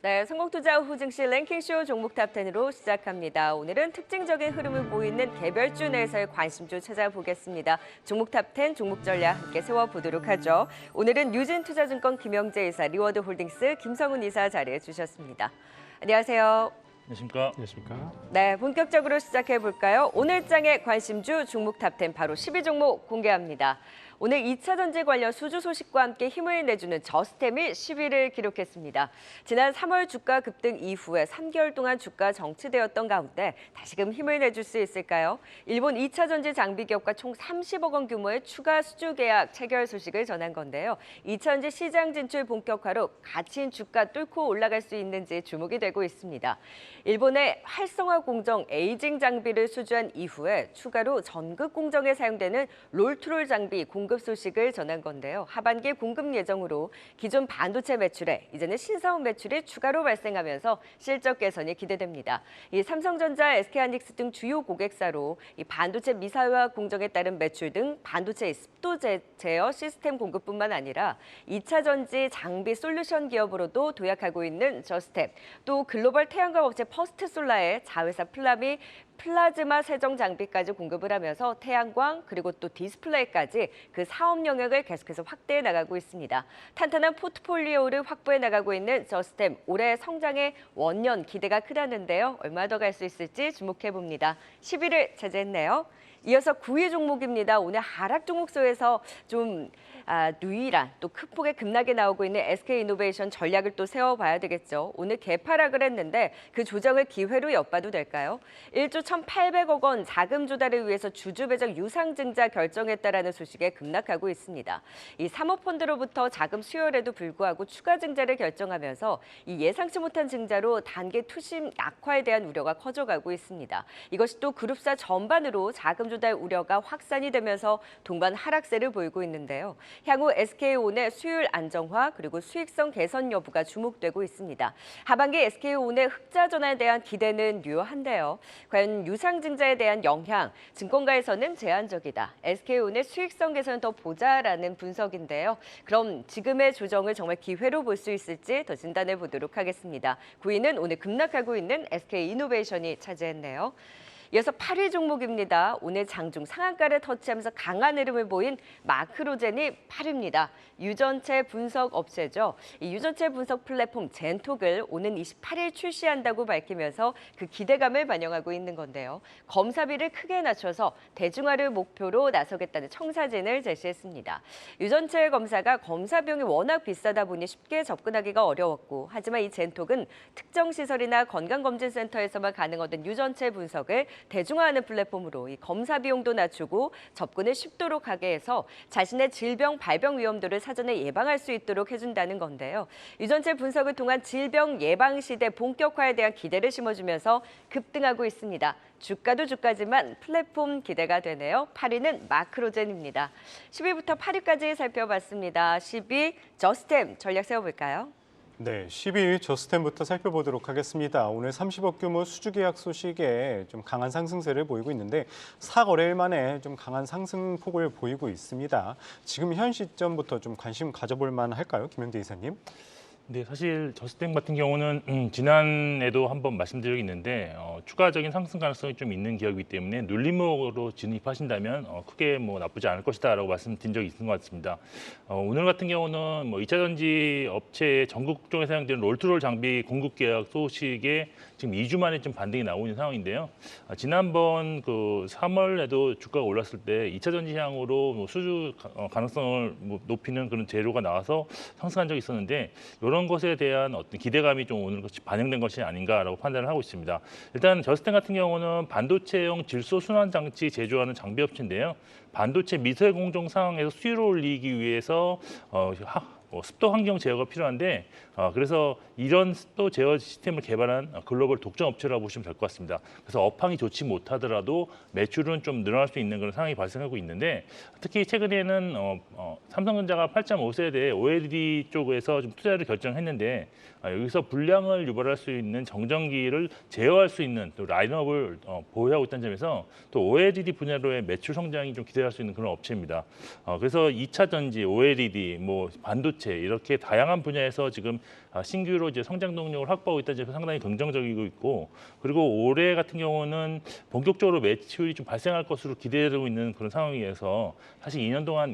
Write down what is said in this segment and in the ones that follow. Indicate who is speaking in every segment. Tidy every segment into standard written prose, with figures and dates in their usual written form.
Speaker 1: 네, 성공투자 후 증시 랭킹쇼 종목 탑10으로 시작합니다. 오늘은 특징적인 흐름을 보이는 개별주 내에서의 관심주 찾아보겠습니다. 종목 탑10 종목 전략 함께 세워보도록 하죠. 오늘은 유진투자증권 김영재 이사, 리워드홀딩스 김성훈 이사 자리해 주셨습니다. 안녕하세요.
Speaker 2: 안녕하십니까?
Speaker 3: 안녕하십니까?
Speaker 1: 네, 본격적으로 시작해 볼까요? 오늘 장의 관심주 종목 탑10 바로 12종목 공개합니다. 오늘 2차 전지 관련 수주 소식과 함께 힘을 내주는 저스템이 10위를 기록했습니다. 지난 3월 주가 급등 이후에 3개월 동안 주가 정체되었던 가운데 다시금 힘을 내줄 수 있을까요? 일본 2차 전지 장비 기업과 총 30억 원 규모의 추가 수주 계약 체결 소식을 전한 건데요. 2차 전지 시장 진출 본격화로 갇힌 주가 뚫고 올라갈 수 있는지 주목이 되고 있습니다. 일본의 활성화 공정 에이징 장비를 수주한 이후에 추가로 전극 공정에 사용되는 롤트롤 장비 공급 소식을 전한 건데요. 하반기 공급 예정으로 기존 반도체 매출에 이제는 신사업 매출이 추가로 발생하면서 실적 개선이 기대됩니다. 이 삼성전자, SK하이닉스 등 주요 고객사로 이 반도체 미사화 공정에 따른 매출 등 반도체 습도 제어 시스템 공급뿐만 아니라 2차 전지 장비 솔루션 기업으로도 도약하고 있는 저스템, 또 글로벌 태양광 업체 퍼스트솔라의 자회사 플라미 플라즈마 세정 장비까지 공급을 하면서 태양광 그리고 또 디스플레이까지 그 사업 영역을 계속해서 확대해 나가고 있습니다. 탄탄한 포트폴리오를 확보해 나가고 있는 저스템, 올해 성장의 원년 기대가 크다는데요. 얼마 더 갈 수 있을지 주목해 봅니다. 10위를 차지했네요. 이어서 9위 종목입니다. 오늘 하락 종목소에서 좀 유일한 또 큰 폭의 급락이 나오고 있는 SK이노베이션 전략을 또 세워봐야 되겠죠. 오늘 개파락을 했는데 그 조정을 기회로 엿봐도 될까요? 1조 1,800억 원 자금 조달을 위해서 주주 배정 유상증자 결정했다라는 소식에 급락하고 있습니다. 이 사모펀드로부터 자금 수혈에도 불구하고 추가 증자를 결정하면서 이 예상치 못한 증자로 단기 투심 약화에 대한 우려가 커져가고 있습니다. 이것이 또 그룹사 전반으로 자금 조달 우려가 확산이 되면서 동반 하락세를 보이고 있는데요. 향후 SK온의 수율 안정화 그리고 수익성 개선 여부가 주목되고 있습니다. 하반기 SK온의 흑자 전환에 대한 기대는 유효한데요. 과연 유상증자에 대한 영향, 증권가에서는 제한적이다. SK온의 수익성 개선을 더 보자라는 분석인데요. 그럼 지금의 조정을 정말 기회로 볼 수 있을지 더 진단해 보도록 하겠습니다. 9위는 오늘 급락하고 있는 SK이노베이션이 차지했네요. 이어서 8위 종목입니다. 오늘 장중 상한가를 터치하면서 강한 흐름을 보인 마크로젠이 8위입니다. 유전체 분석 업체죠. 이 유전체 분석 플랫폼 젠톡을 오는 28일 출시한다고 밝히면서 그 기대감을 반영하고 있는 건데요. 검사비를 크게 낮춰서 대중화를 목표로 나서겠다는 청사진을 제시했습니다. 유전체 검사가 검사 비용이 워낙 비싸다 보니 쉽게 접근하기가 어려웠고, 하지만 이 젠톡은 특정 시설이나 건강검진센터에서만 가능하던 유전체 분석을 대중화하는 플랫폼으로 이 검사 비용도 낮추고 접근을 쉽도록 하게 해서 자신의 질병 발병 위험도를 사전에 예방할 수 있도록 해준다는 건데요. 유전체 분석을 통한 질병 예방 시대 본격화에 대한 기대를 심어주면서 급등하고 있습니다. 주가도 주가지만 플랫폼 기대가 되네요. 8위는 마크로젠입니다. 10위부터 8위까지 살펴봤습니다. 10위 저스템 전략 세워볼까요?
Speaker 3: 네, 10위 저스템부터 살펴보도록 하겠습니다. 오늘 30억 규모 수주 계약 소식에 좀 강한 상승세를 보이고 있는데 4거래일 만에 좀 강한 상승폭을 보이고 있습니다. 지금 현 시점부터 좀 관심 가져볼 만할까요, 김영재 이사님?
Speaker 2: 네, 사실 저스템 같은 경우는 지난해도 한번 말씀드린 적이 있는데 추가적인 상승 가능성이 좀 있는 기업이기 때문에 눌림목으로 진입하신다면 크게 뭐 나쁘지 않을 것이다라고 말씀드린 적이 있는 것 같습니다. 오늘 같은 경우는 뭐 2차 전지 업체의 전국종에 사용되는 롤트롤 장비 공급 계약 소식에 지금 2주 만에 좀 반등이 나오고 있는 상황인데요. 지난번 그 3월에도 주가가 올랐을 때 2차 전지 향으로 뭐 수주 가능성을 뭐 높이는 그런 재료가 나와서 상승한 적이 있었는데 이런 것에 대한 어떤 기대감이 좀 오늘 반영된 것이 아닌가라고 판단을 하고 있습니다. 일단 저스템 같은 경우는 반도체용 질소 순환 장치 제조하는 장비 업체인데요. 반도체 미세 공정 상황에서 수율을 올리기 위해서 습도 환경 제어가 필요한데 그래서 이런 습도 제어 시스템을 개발한 글로벌 독점 업체라고 보시면 될 것 같습니다. 그래서 업황이 좋지 못하더라도 매출은 좀 늘어날 수 있는 그런 상황이 발생하고 있는데 특히 최근에는 삼성전자가 8.5세대 OLED 쪽에서 좀 투자를 결정했는데 여기서 불량을 유발할 수 있는 정전기를 제어할 수 있는 또 라인업을 보유하고 있다는 점에서 또 OLED 분야로의 매출 성장이 좀 기대할 수 있는 그런 업체입니다. 그래서 2차 전지, OLED, 뭐 반도체 반도체 이렇게 다양한 분야에서 지금 신규로 이제 성장 동력을 확보하고 있다는 점에서 상당히 긍정적이고 있고, 그리고 올해 같은 경우는 본격적으로 매출이 좀 발생할 것으로 기대되고 있는 그런 상황이어서 사실 2년 동안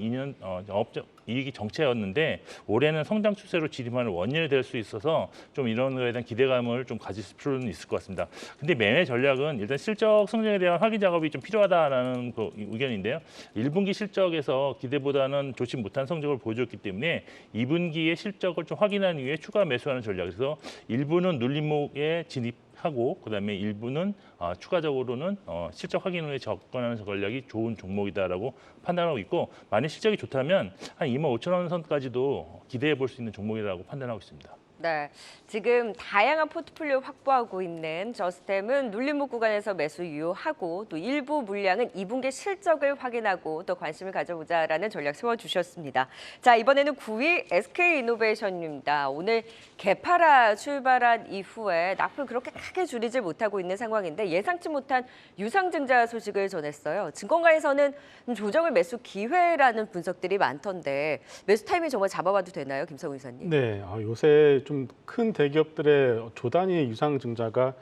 Speaker 2: 영업적 이익이 정체였는데 올해는 성장 추세로 진입하는 원인이 될 수 있어서 좀 이런 거에 대한 기대감을 좀 가질 필요는 있을 것 같습니다. 근데 매매 전략은 일단 실적 성장에 대한 확인 작업이 좀 필요하다라는 그 의견인데요. 1분기 실적에서 기대보다는 좋지 못한 성적을 보여줬기 때문에 2분기의 실적을 좀 확인한 이후에 추가 매수하는 전략. 그래서 일부는 눌림목에 진입하고 그다음에 일부는 추가적으로는 실적 확인 후에 접근하는 전략이 좋은 종목이다라고 판단하고 있고, 만약 실적이 좋다면 한 25,000원 선까지도 기대해 볼 수 있는 종목이라고 판단하고 있습니다.
Speaker 1: 네, 지금 다양한 포트폴리오 확보하고 있는 저스템은 눌림목 구간에서 매수 유효하고 또 일부 물량은 2분기 실적을 확인하고 또 관심을 가져보자라는 전략 세워주셨습니다. 자, 이번에는 9위 SK이노베이션입니다. 오늘 개파라 출발한 이후에 납을 그렇게 크게 줄이질 못하고 있는 상황인데 예상치 못한 유상증자 소식을 전했어요. 증권가에서는 조정을 매수 기회라는 분석들이 많던데 매수 타이밍 정말 잡아봐도 되나요, 김성우 이사님?
Speaker 4: 네, 요새 좀 큰 대기업들의 조단위의 유상증자가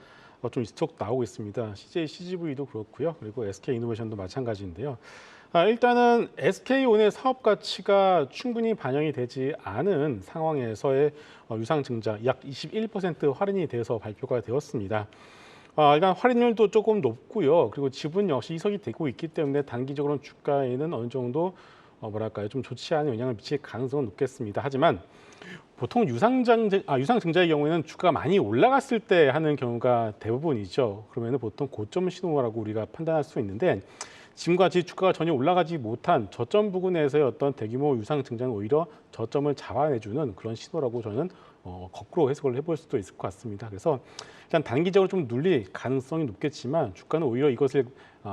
Speaker 4: 좀 있어 나오고 있습니다. CJ CGV도 그렇고요. 그리고 SK이노베이션도 마찬가지인데요. 일단은 SK온의 사업 가치가 충분히 반영이 되지 않은 상황에서의 유상증자 약 21% 할인이 돼서 발표가 되었습니다. 일단 할인율도 조금 높고요. 그리고 지분 역시 이석이 되고 있기 때문에 단기적으로는 주가에는 어느 정도 좀 좋지 않은 영향을 미칠 가능성은 높겠습니다. 하지만 보통 유상증자의 경우에는 주가가 많이 올라갔을 때 하는 경우가 대부분이죠. 그러면 보통 고점 신호라고 우리가 판단할 수 있는데 지금과 같이 주가가 전혀 올라가지 못한 저점 부근에서의 어떤 대규모 유상증자는 오히려 저점을 잡아내주는 그런 신호라고 저는 거꾸로 해석을 해볼 수도 있을 것 같습니다. 그래서 일단 단기적으로 좀 눌릴 가능성이 높겠지만 주가는 오히려 이것을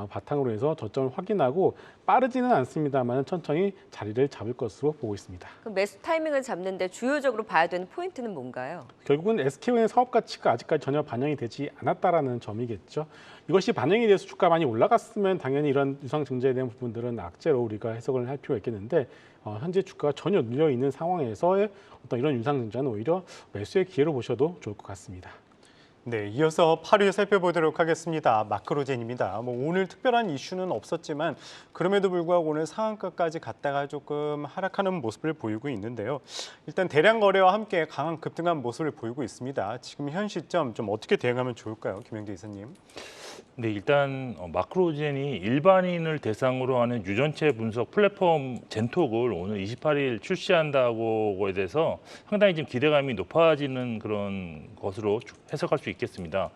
Speaker 4: 바탕으로 해서 저점을 확인하고 빠르지는 않습니다만 천천히 자리를 잡을 것으로 보고 있습니다.
Speaker 1: 그럼 매수 타이밍을 잡는데 주요적으로 봐야 되는 포인트는 뭔가요?
Speaker 4: 결국은 SK온의 사업 가치가 아직까지 전혀 반영이 되지 않았다라는 점이겠죠. 이것이 반영이 돼서 주가 많이 올라갔으면 당연히 이런 유상증자에 대한 부분들은 악재로 우리가 해석을 할 필요가 있겠는데 현재 주가가 전혀 눌려 있는 상황에서의 어떤 이런 유상증자는 오히려 매수의 기회로 보셔도 좋을 것 같습니다.
Speaker 3: 네, 이어서 8위 살펴보도록 하겠습니다. 마크로젠입니다. 오늘 특별한 이슈는 없었지만 그럼에도 불구하고 오늘 상한가까지 갔다가 조금 하락하는 모습을 보이고 있는데요. 일단 대량 거래와 함께 강한 급등한 모습을 보이고 있습니다. 지금 현 시점 좀 어떻게 대응하면 좋을까요, 김영재 이사님?
Speaker 2: 네, 일단 마크로젠이 일반인을 대상으로 하는 유전체 분석 플랫폼 젠톡을 오늘 28일 출시한다고에 대해서 상당히 지금 기대감이 높아지는 그런 것으로 해석할 수 있겠습니다.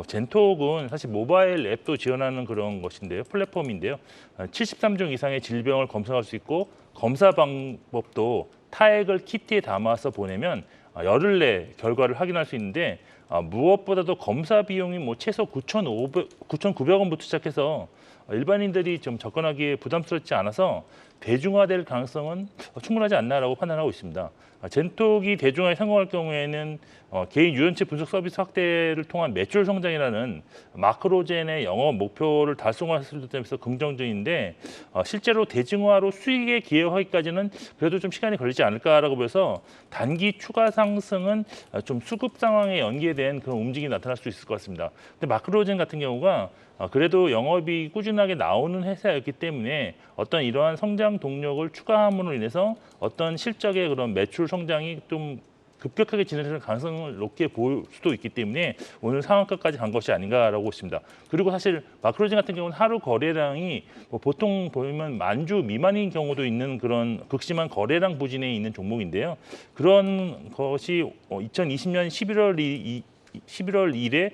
Speaker 2: 젠톡은 사실 모바일 앱도 지원하는 그런 것인데요, 플랫폼인데요. 73종 이상의 질병을 검사할 수 있고 검사 방법도 타액을 키트에 담아서 보내면 열흘 내 결과를 확인할 수 있는데 무엇보다도 검사 비용이 최소 9,900원부터 시작해서 일반인들이 좀 접근하기에 부담스럽지 않아서 대중화될 가능성은 충분하지 않나라고 판단하고 있습니다. 젠톡이 대중화에 성공할 경우에는 개인 유전체 분석 서비스 확대를 통한 매출 성장이라는 마크로젠의 영업 목표를 달성했을 점에서 긍정적인데 실제로 대중화로 수익의 기여하기까지는 그래도 좀 시간이 걸리지 않을까라고 보여서 단기 추가 상승은 좀 수급 상황의 연기에 대한 그런 움직임이 나타날 수 있을 것 같습니다. 근데 마크로젠 같은 경우가 그래도 영업이 꾸준하게 나오는 회사였기 때문에 어떤 이러한 성장 동력을 추가함으로 인해서 어떤 실적의 그런 매출 성장이 좀 급격하게 진행될 가능성을 높게 볼 수도 있기 때문에 오늘 상한가까지 간 것이 아닌가라고 있습니다. 그리고 사실 마크로젠 같은 경우는 하루 거래량이 보통 보면 만주 미만인 경우도 있는 그런 극심한 거래량 부진에 있는 종목인데요. 그런 것이 2020년 11월 1일에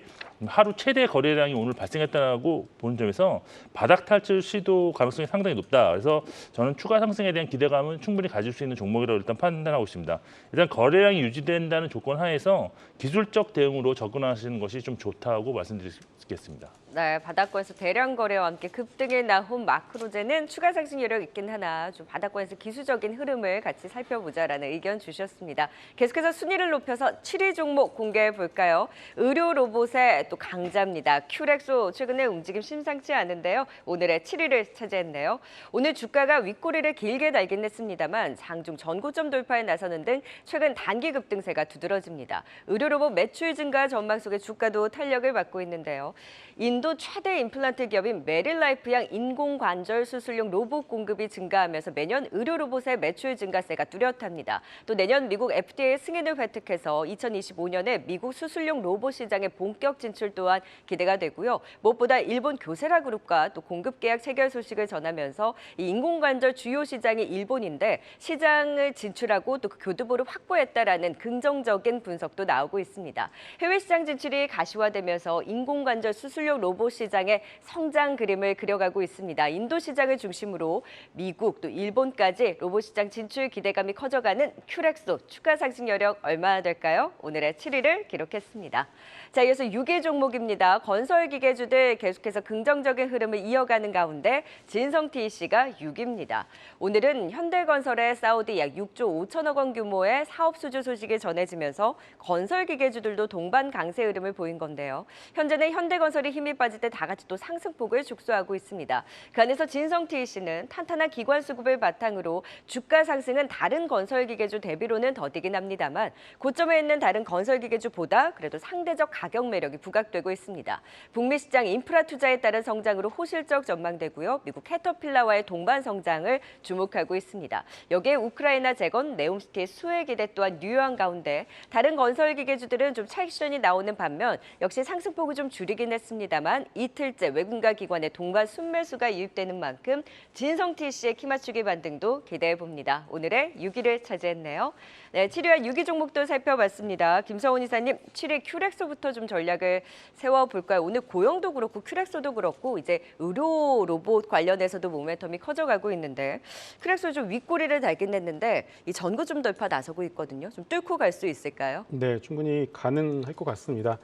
Speaker 2: 하루 최대 거래량이 오늘 발생했다고 보는 점에서 바닥 탈출 시도 가능성이 상당히 높다. 그래서 저는 추가 상승에 대한 기대감은 충분히 가질 수 있는 종목이라고 일단 판단하고 있습니다. 일단 거래량이 유지된다는 조건 하에서 기술적 대응으로 접근하시는 것이 좀 좋다고 말씀드리겠습니다.
Speaker 1: 네, 바닥권에서 대량 거래와 함께 급등에 나온 마크로제는 추가 상승 여력 있긴 하나 좀 바닥권에서 기술적인 흐름을 같이 살펴보자라는 의견 주셨습니다. 계속해서 순위를 높여서 7위 종목 공개해 볼까요? 의료 로봇의 또 강자입니다. 큐렉소 최근에 움직임 심상치 않은데요. 오늘의 7위를 차지했네요. 오늘 주가가 윗꼬리를 길게 달긴 했습니다만 장중 전고점 돌파에 나서는 등 최근 단기 급등세가 두드러집니다. 의료 로봇 매출 증가 전망 속에 주가도 탄력을 받고 있는데요. 인도 최대 임플란트 기업인 메릴라이프양 인공관절 수술용 로봇 공급이 증가하면서 매년 의료 로봇의 매출 증가세가 뚜렷합니다. 또 내년 미국 FDA 승인을 획득해서 2025년에 미국 수술용 로봇 시장의 본격 진출 또한 기대가 되고요. 무엇보다 일본 교세라 그룹과 또 공급 계약 체결 소식을 전하면서 이 인공관절 주요 시장이 일본인데 시장을 진출하고 또 그 교두보를 확보했다라는 긍정적인 분석도 나오고 있습니다. 해외 시장 진출이 가시화되면서 인공관절 수술용 로봇 시장의 성장 그림을 그려가고 있습니다. 인도 시장을 중심으로 미국 또 일본까지 로봇 시장 진출 기대감이 커져가는 큐렉소 추가 상승 여력 얼마나 될까요? 오늘의 7위를 기록했습니다. 자, 이어서 6위 종목입니다. 건설기계주들 계속해서 긍정적인 흐름을 이어가는 가운데 진성 TEC가 6위입니다. 오늘은 현대건설의 사우디 약 6조 5천억 원 규모의 사업 수주 소식이 전해지면서 건설기계주들도 동반 강세 흐름을 보인 건데요. 현재는 현대건설이 힘이 빠질 때 다 같이 또 상승폭을 축소하고 있습니다. 그 안에서 진성 TEC는 탄탄한 기관 수급을 바탕으로 주가 상승은 다른 건설기계주 대비로는 더디긴 합니다만 고점에 있는 다른 건설기계주보다 그래도 상대적 가격 매력이 부각되고 있습니다. 북미 시장 인프라 투자에 따른 성장으로 호실적 전망되고요. 미국 캐터필라와의 동반 성장을 주목하고 있습니다. 여기에 우크라이나 재건, 네옴시티의 수혜 기대 또한 유효한 가운데 다른 건설기계주들은 좀 차익 실현이 나오는 반면 역시 상승폭을 좀 줄이긴 했습니다만 이틀째 외국인과 기관의 동반 순매수가 유입되는 만큼 진성 TEC의 키맞추기 반등도 기대해 봅니다. 오늘의 6위를 차지했네요. 네, 7위와 6위 종목도 살펴봤습니다. 김성훈 이사님, 7위 큐렉소부터 좀 전략을 세워볼까요? 오늘 고영도 그렇고 큐렉소도 그렇고 이제 의료 로봇 관련해서도 모멘텀이 커져가고 있는데 큐렉소 좀 윗꼬리를 달긴 했는데 이 전고점 돌파 나서고 있거든요. 좀 뚫고 갈 수 있을까요?
Speaker 4: 네, 충분히 가능할 것 같습니다.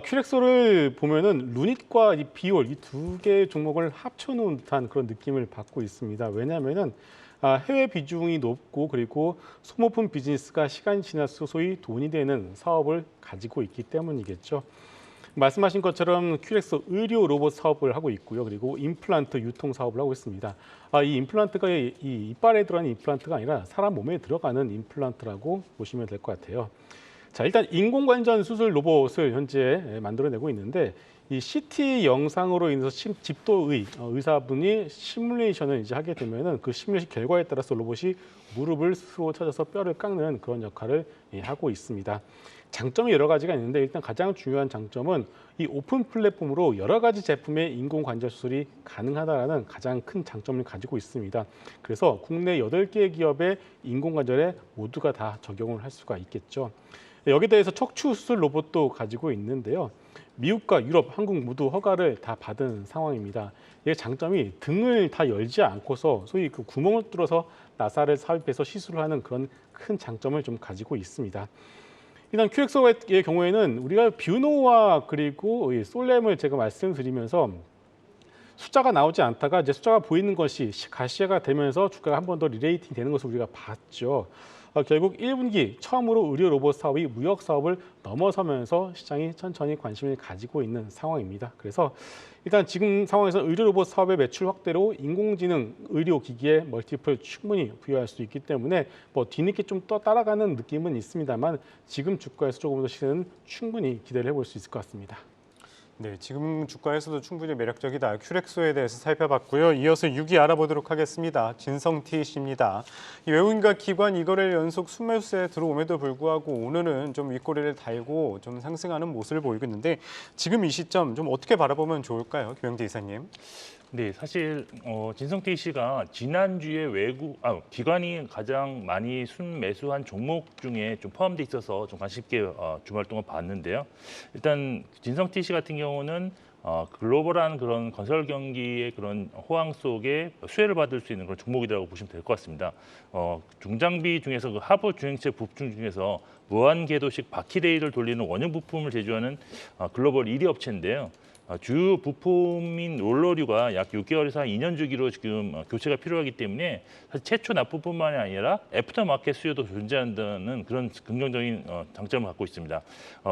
Speaker 4: 큐렉소를 보면은 루닛과 이 비올 이 두 개의 종목을 합쳐놓은 듯한 그런 느낌을 받고 있습니다. 왜냐하면은 해외 비중이 높고 그리고 소모품 비즈니스가 시간이 지날수록 소위 돈이 되는 사업을 가지고 있기 때문이겠죠. 말씀하신 것처럼 큐렉소 의료 로봇 사업을 하고 있고요. 그리고 임플란트 유통 사업을 하고 있습니다. 이 임플란트가 이 이빨에 들어가는 임플란트가 아니라 사람 몸에 들어가는 임플란트라고 보시면 될 것 같아요. 자, 일단 인공관절 수술 로봇을 현재 만들어내고 있는데 이 CT 영상으로 인해서 집도의 의사분이 시뮬레이션을 이제 하게 되면은 그 시뮬레이션 결과에 따라서 로봇이 무릎을 스스로 찾아서 뼈를 깎는 그런 역할을 하고 있습니다. 장점이 여러 가지가 있는데 일단 가장 중요한 장점은 이 오픈 플랫폼으로 여러 가지 제품의 인공관절 수술이 가능하다는 가장 큰 장점을 가지고 있습니다. 그래서 국내 8개 기업의 인공관절에 모두가 다 적용을 할 수가 있겠죠. 여기에 대해서 척추 수술 로봇도 가지고 있는데요. 미국과 유럽, 한국 모두 허가를 다 받은 상황입니다. 이게 장점이 등을 다 열지 않고서 소위 그 구멍을 뚫어서 나사를 삽입해서 시술을 하는 그런 큰 장점을 좀 가지고 있습니다. 일단 큐렉소의 경우에는 우리가 뷰노와 그리고 솔렘을 제가 말씀드리면서 숫자가 나오지 않다가 이제 숫자가 보이는 것이 가시화가 되면서 주가가 한 번 더 리레이팅 되는 것을 우리가 봤죠. 결국 1분기 처음으로 의료 로봇 사업이 무역 사업을 넘어서면서 시장이 천천히 관심을 가지고 있는 상황입니다. 그래서 일단 지금 상황에서 의료 로봇 사업의 매출 확대로 인공지능 의료 기기에 멀티플 충분히 부여할 수 있기 때문에 뭐 뒤늦게 좀 더 따라가는 느낌은 있습니다만 지금 주가에서 조금 더 시세는 충분히 기대를 해볼 수 있을 것 같습니다.
Speaker 3: 네, 지금 주가에서도 충분히 매력적이다. 큐렉소에 대해서 살펴봤고요. 이어서 6위 알아보도록 하겠습니다. 진성 TEC입니다. 이 외국인과 기관 이거래일 연속 순매수에 들어옴에도 불구하고 오늘은 좀 윗꼬리를 달고 좀 상승하는 모습을 보이고 있는데 지금 이 시점 좀 어떻게 바라보면 좋을까요, 김영대 이사님?
Speaker 2: 네, 사실 진성 TEC가 지난주에 기관이 가장 많이 순매수한 종목 중에 좀 포함돼 있어서 좀 관심 있게 주말 동안 봤는데요. 일단 진성 TEC 같은 경우는 글로벌한 그런 건설 경기의 그런 호황 속에 수혜를 받을 수 있는 그런 종목이라고 보시면 될 것 같습니다. 중장비 중에서 그 하부 주행체 부품 중에서 무한 궤도식 바퀴레일을 돌리는 원형 부품을 제조하는 글로벌 1위 업체인데요. 주요 부품인 롤러류가 약 6개월에서 한 2년 주기로 지금 교체가 필요하기 때문에 사실 최초 납부뿐만이 아니라 애프터마켓 수요도 존재한다는 그런 긍정적인 장점을 갖고 있습니다.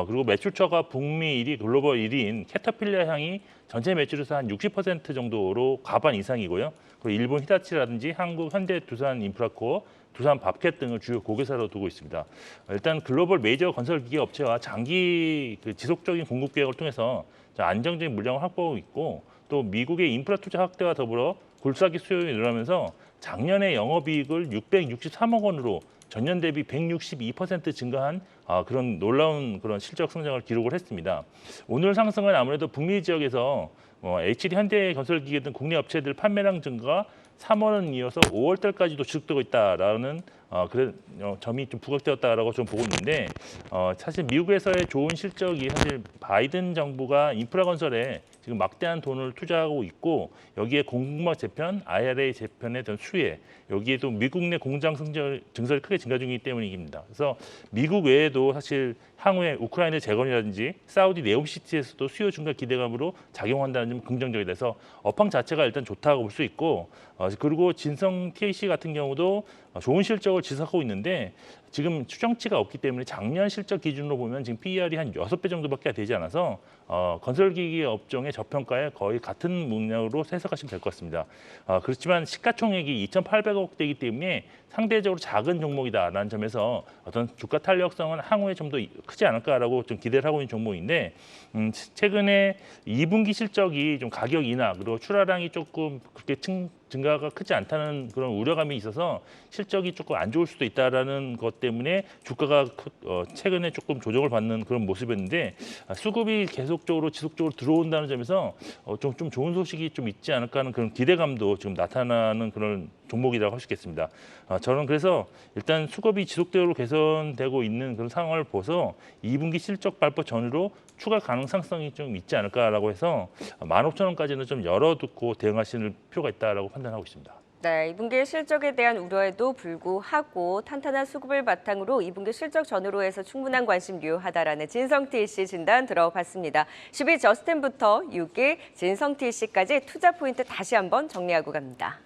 Speaker 2: 그리고 매출처가 북미 1위, 글로벌 1위인 캐터필러 향이 전체 매출에서 한 60% 정도로 과반 이상이고요. 그리고 일본 히타치라든지 한국 현대 두산 인프라코어, 두산 밥캣 등을 주요 고객사로 두고 있습니다. 일단 글로벌 메이저 건설 기계 업체와 장기 지속적인 공급 계획을 통해서 안정적인 물량을 확보하고 있고, 또 미국의 인프라 투자 확대와 더불어 골프사기 수요가 늘어나면서 작년에 영업이익을 663억 원으로 전년 대비 162% 증가한 그런 놀라운 그런 실적 성장을 기록을 했습니다. 오늘 상승은 아무래도 북미 지역에서 HD 현대건설기계 등 국내 업체들 판매량 증가가 3월은 이어서 5월 달까지도 지속되고 있다라는 점이 좀 부각되었다라고 좀 보고 있는데, 사실 미국에서의 좋은 실적이 사실 바이든 정부가 인프라 건설에 지금 막대한 돈을 투자하고 있고, 여기에 공급망 재편, IRA 재편에 대한 수혜, 여기에도 미국 내 공장 증설이 크게 증가 중이기 때문입니다. 그래서 미국 외에도 사실 향후에 우크라이나 재건이라든지 사우디 네옴시티에서도 수요 증가 기대감으로 작용한다는 점 긍정적이다. 그래서 업황 자체가 일단 좋다고 볼 수 있고, 그리고 진성 TAC 같은 경우도 좋은 실적을 지속하고 있는데, 지금 추정치가 없기 때문에 작년 실적 기준으로 보면 지금 PER이 한 6배 정도밖에 되지 않아서 건설기기 업종의 저평가에 거의 같은 문脈으로 해석하시면 될 것 같습니다. 그렇지만 시가총액이 2,800억 대이기 때문에 상대적으로 작은 종목이다라는 점에서 어떤 주가 탄력성은 향후에 좀 더 크지 않을까라고 좀 기대를 하고 있는 종목인데, 최근에 2분기 실적이 좀 가격 인하, 그리고 출하량이 조금 그렇게 증가가 크지 않다는 그런 우려감이 있어서 실적이 조금 안 좋을 수도 있다라는 것 때문에 주가가 최근에 조금 조정을 받는 그런 모습이었는데, 수급이 계속적으로 지속적으로 들어온다는 점에서 좀 좋은 소식이 좀 있지 않을까 하는 그런 기대감도 지금 나타나는 그런 종목이라고 할 수 있겠습니다. 저는 그래서 일단 수급이 지속적으로 개선되고 있는 그런 상황을 보서 2분기 실적 발표 전후로 추가 가능성이 좀 있지 않을까라고 해서 15,000원까지는 좀 열어두고 대응하실 필요가 있다라고 판단하고 있습니다.
Speaker 1: 네, 2분기 실적에 대한 우려에도 불구하고 탄탄한 수급을 바탕으로 2분기 실적 전후로 해서 충분한 관심 유효하다라는 진성 TC 진단 들어봤습니다. 10위 저스템부터 6위 진성 TC까지 투자 포인트 다시 한번 정리하고 갑니다.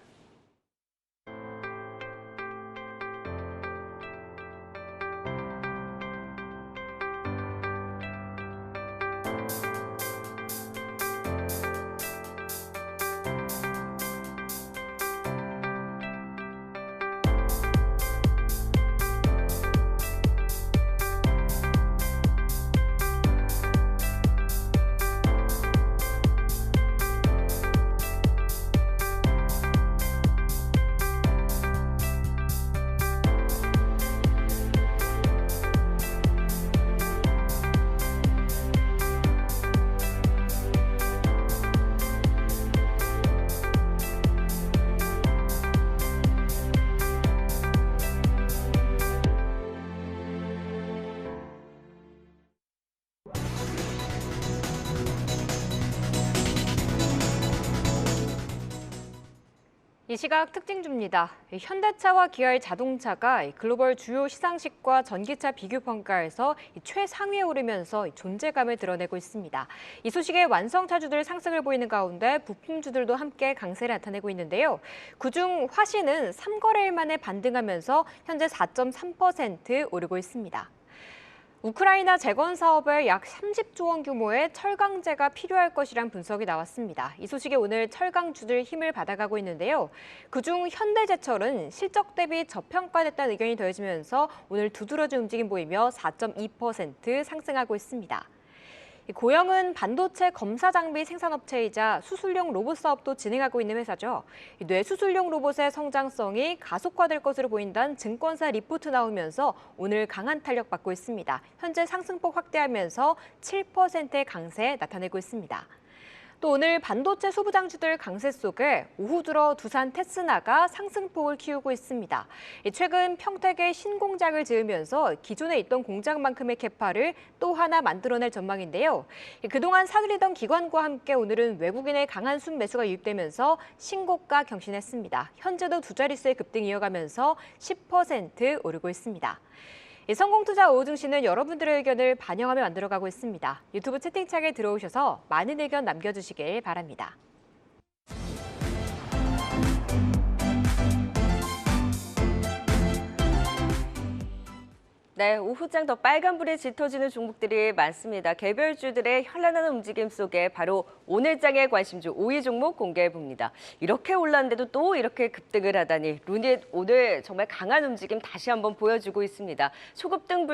Speaker 1: 이 시각 특징주입니다. 현대차와 기아의 자동차가 글로벌 주요 시상식과 전기차 비교 평가에서 최상위에 오르면서 존재감을 드러내고 있습니다. 이 소식에 완성차주들 상승을 보이는 가운데 부품주들도 함께 강세를 나타내고 있는데요. 그중 화신은 3거래일 만에 반등하면서 현재 4.3% 오르고 있습니다. 우크라이나 재건 사업에 약 30조 원 규모의 철강제가 필요할 것이란 분석이 나왔습니다. 이 소식에 오늘 철강주들 힘을 받아가고 있는데요. 그중 현대제철은 실적 대비 저평가됐다는 의견이 더해지면서 오늘 두드러진 움직임 보이며 4.2% 상승하고 있습니다. 고영은 반도체 검사 장비 생산업체이자 수술용 로봇 사업도 진행하고 있는 회사죠. 뇌수술용 로봇의 성장성이 가속화될 것으로 보인다는 증권사 리포트 나오면서 오늘 강한 탄력받고 있습니다. 현재 상승폭 확대하면서 7%의 강세 나타내고 있습니다. 또 오늘 반도체 소부장주들 강세 속에 오후 들어 두산 테스나가 상승폭을 키우고 있습니다. 최근 평택에 신공장을 지으면서 기존에 있던 공장만큼의 캐파를 또 하나 만들어낼 전망인데요. 그동안 사들이던 기관과 함께 오늘은 외국인의 강한 순매수가 유입되면서 신고가 경신했습니다. 현재도 두 자릿수의 급등 이어가면서 10% 오르고 있습니다.
Speaker 5: 이 성공투자 오중시는 여러분들의 의견을 반영하며 만들어가고 있습니다. 유튜브 채팅창에 들어오셔서 많은 의견 남겨주시길 바랍니다.
Speaker 1: 네, 오후장 더 빨간불이 짙어지는 종목들이 많습니다. 개별주들의 현란한 움직임 속에 바로 오늘장의 관심주 5위 종목 공개해봅니다. 이렇게 올랐는데도 또 이렇게 급등을 하다니 루닛 오늘 정말 강한 움직임 다시 한번 보여주고 있습니다. 초급등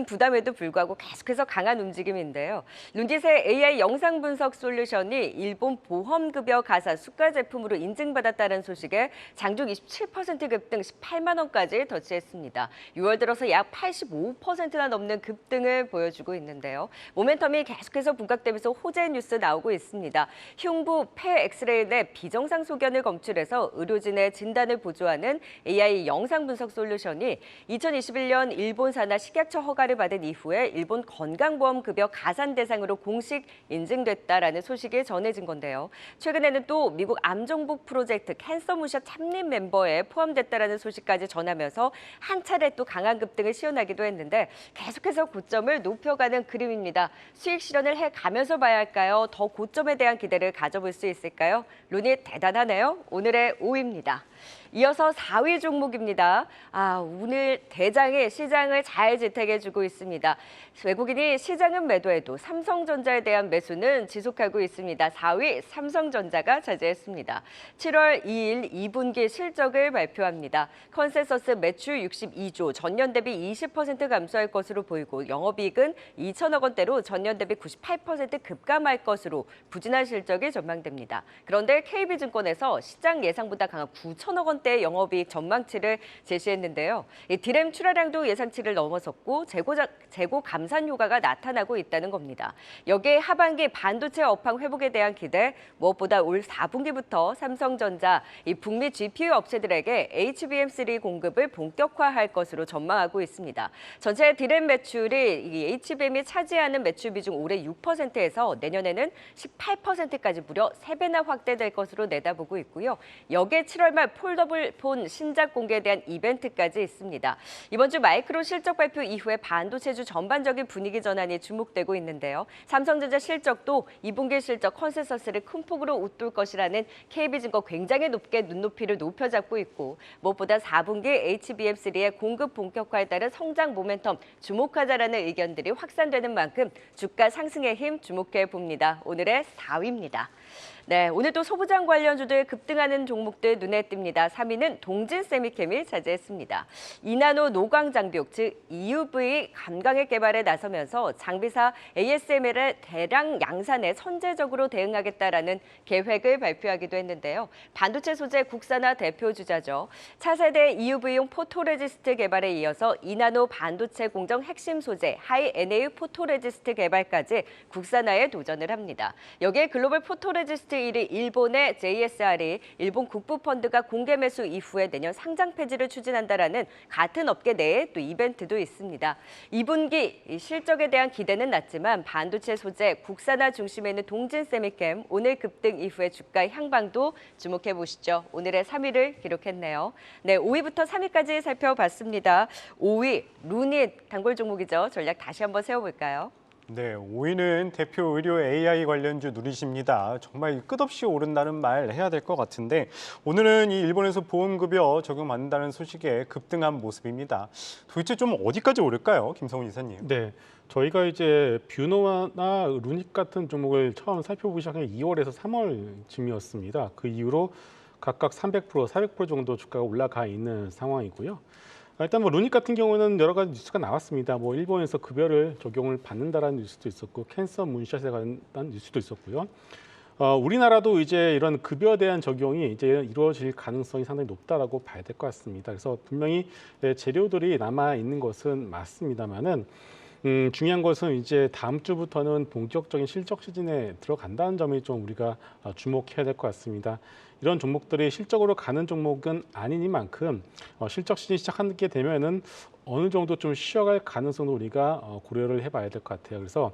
Speaker 1: 부담에도 불구하고 계속해서 강한 움직임인데요. 루닛의 AI 영상 분석 솔루션이 일본 보험급여 가산 수가 제품으로 인증받았다는 소식에 장중 27% 급등 18만 원까지 터치했습니다. 6월 들어서 약 85%나 넘는 급등을 보여주고 있는데요. 모멘텀이 계속해서 부각되면서 호재 뉴스 나오고 있습니다. 흉부 폐 엑스레이 내 비정상 소견을 검출해서 의료진의 진단을 보조하는 AI 영상 분석 솔루션이 2021년 일본 산하 식약처 허가를 받은 이후에 일본 건강보험급여 가산 대상으로 공식 인증됐다라는 소식이 전해진 건데요. 최근에는 또 미국 암정복 프로젝트 캔서 무샷 참님 멤버에 포함됐다라는 소식까지 전하면서 한 차례 또 강한 급등을 시현하기도 했는데 계속해서 고점을 높여가는 그림입니다. 수익 실현을 해가면서 봐야 할까요? 더 고점에 대한 기대를 가져볼 수 있을까요? 루닛 대단하네요. 오늘의 5위입니다. 이어서 4위 종목입니다. 오늘 대장이 시장을 잘 지탱해주고 있습니다. 외국인이 시장은 매도해도 삼성전자에 대한 매수는 지속하고 있습니다. 4위 삼성전자가 차지했습니다. 7월 2일 2분기 실적을 발표합니다. 컨센서스 매출 62조, 전년 대비 20% 감소할 것으로 보이고 영업이익은 2천억 원대로 전년 대비 98% 급감할 것으로 부진한 실적이 전망됩니다. 그런데 KB증권에서 시장 예상보다 강한 9천억 원대의 영업이익 전망치를 제시했는데요. 디램 출하량도 예상치를 넘어섰고 재고 감산 효과가 나타나고 있다는 겁니다. 여기에 하반기 반도체 업황 회복에 대한 기대, 무엇보다 올 4분기부터 삼성전자 북미 GPU 업체들에게 HBM3 공급을 본격화할 것으로 전망하고 있습니다. 전체 디램 매출이 이 HBM이 차지하는 매출 비중 올해 6%에서 내년에는 18%까지 무려 3배나 확대될 것으로 내다보고 있고요. 여기에 7월 말 폴더블 폰 신작 공개에 대한 이벤트까지 있습니다. 이번 주 마이크론 실적 발표 이후에 반도체주 전반적인 분위기 전환이 주목되고 있는데요. 삼성전자 실적도 2분기 실적 컨센서스를 큰 폭으로 웃돌 것이라는 KB증권 굉장히 높게 눈높이를 높여잡고 있고 무엇보다 4분기 HBM3의 공급 본격화에 따른 성장 모멘텀 주목하자라는 의견들이 확산되는 만큼 주가 상승의 힘 주목해 봅니다. 오늘의 4위입니다. 네, 오늘도 소부장 관련주들 급등하는 종목들 눈에 띕니다. 3위는 동진 세미캠이 차지했습니다. 이나노 노광 장비용, 즉 EUV 감광액 개발에 나서면서 장비사 ASML의 대량 양산에 선제적으로 대응하겠다라는 계획을 발표하기도 했는데요. 반도체 소재 국산화 대표 주자죠. 차세대 EUV용 포토레지스트 개발에 이어서 이나노 반도체 공정 핵심 소재 하이 NA 포토레지스트 개발까지 국산화에 도전을 합니다. 여기에 글로벌 포토레지스트 1위 일본의 JSR이 일본 국부펀드가 공개 매수 이후에 내년 상장 폐지를 추진한다라는 같은 업계 내에 또 이벤트도 있습니다. 2분기 실적에 대한 기대는 낮지만 반도체 소재 국산화 중심에 있는 동진 세미캠 오늘 급등 이후에 주가 향방도 주목해 보시죠. 오늘의 3위를 기록했네요. 네, 5위부터 3위까지 살펴봤습니다. 5위 루닛 단골 종목이죠. 전략 다시 한번 세워볼까요?
Speaker 3: 네, 5위는 대표 의료 AI 관련주 누리십니다. 정말 끝없이 오른다는 말 해야 될 것 같은데 오늘은 이 일본에서 보험급여 적용받는다는 소식에 급등한 모습입니다. 도대체 좀 어디까지 오를까요, 김성훈 이사님?
Speaker 4: 네, 저희가 이제 뷰노나 루닛 같은 종목을 처음 살펴보기 시작한 게 2월에서 3월쯤이었습니다. 그 이후로 각각 300%, 400% 정도 주가가 올라가 있는 상황이고요. 일단 루닛 같은 경우는 여러 가지 뉴스가 나왔습니다. 일본에서 급여를 적용을 받는다라는 뉴스도 있었고 캔서 문샷에 관한 뉴스도 있었고요. 우리나라도 이제 이런 급여에 대한 적용이 이제 이루어질 가능성이 상당히 높다라고 봐야 될 것 같습니다. 그래서 분명히 재료들이 남아 있는 것은 맞습니다만은 중요한 것은 이제 다음 주부터는 본격적인 실적 시즌에 들어간다는 점이 좀 우리가 주목해야 될 것 같습니다. 이런 종목들이 실적으로 가는 종목은 아니니만큼 실적 시즌 시작하게 되면은 어느 정도 좀 쉬어갈 가능성도 우리가 고려를 해봐야 될 것 같아요. 그래서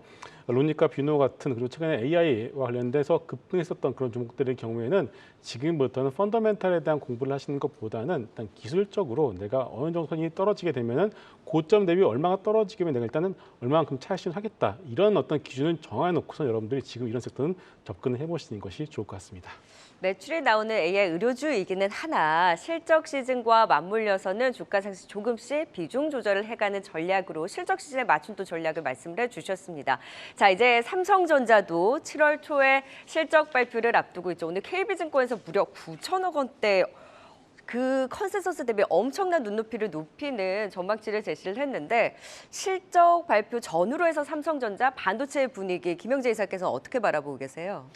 Speaker 4: 로니카 비노 같은 그리고 최근에 AI와 관련돼서 급등했었던 그런 종목들의 경우에는 지금부터는 펀더멘탈에 대한 공부를 하시는 것보다는 일단 기술적으로 내가 어느 정도 선이 떨어지게 되면은 고점 대비 얼마가 떨어지면 내가 일단은 얼마만큼 차익 하겠다 이런 어떤 기준을 정해놓고서 여러분들이 지금 이런 섹터는 접근을 해보시는 것이 좋을 것 같습니다.
Speaker 1: 매출이 나오는 AI 의료주이기는 하나 실적 시즌과 맞물려서는 주가 상승 조금씩 비중 조절을 해가는 전략으로 실적 시즌에 맞춘 또 전략을 말씀을 해주셨습니다. 자, 이제 삼성전자도 7월 초에 실적 발표를 앞두고 있죠. 오늘 KB증권에서 무려 9천억 원대 그 컨센서스 대비 엄청난 눈높이를 높이는 전망치를 제시를 했는데 실적 발표 전후로 해서 삼성전자 반도체 분위기 김영재 이사께서 어떻게 바라보고 계세요?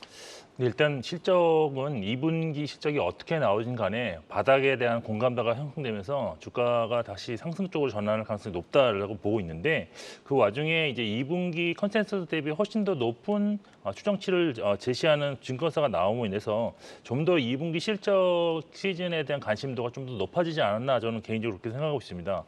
Speaker 2: 일단 실적은 2분기 실적이 어떻게 나오진 간에 바닥에 대한 공감대가 형성되면서 주가가 다시 상승 쪽으로 전환할 가능성이 높다라고 보고 있는데 그 와중에 이제 2분기 컨센서스 대비 훨씬 더 높은 추정치를 제시하는 증권사가 나옴으로 인해서 좀 더 2분기 실적 시즌에 대한 관심도가 좀 더 높아지지 않았나 저는 개인적으로 그렇게 생각하고 있습니다.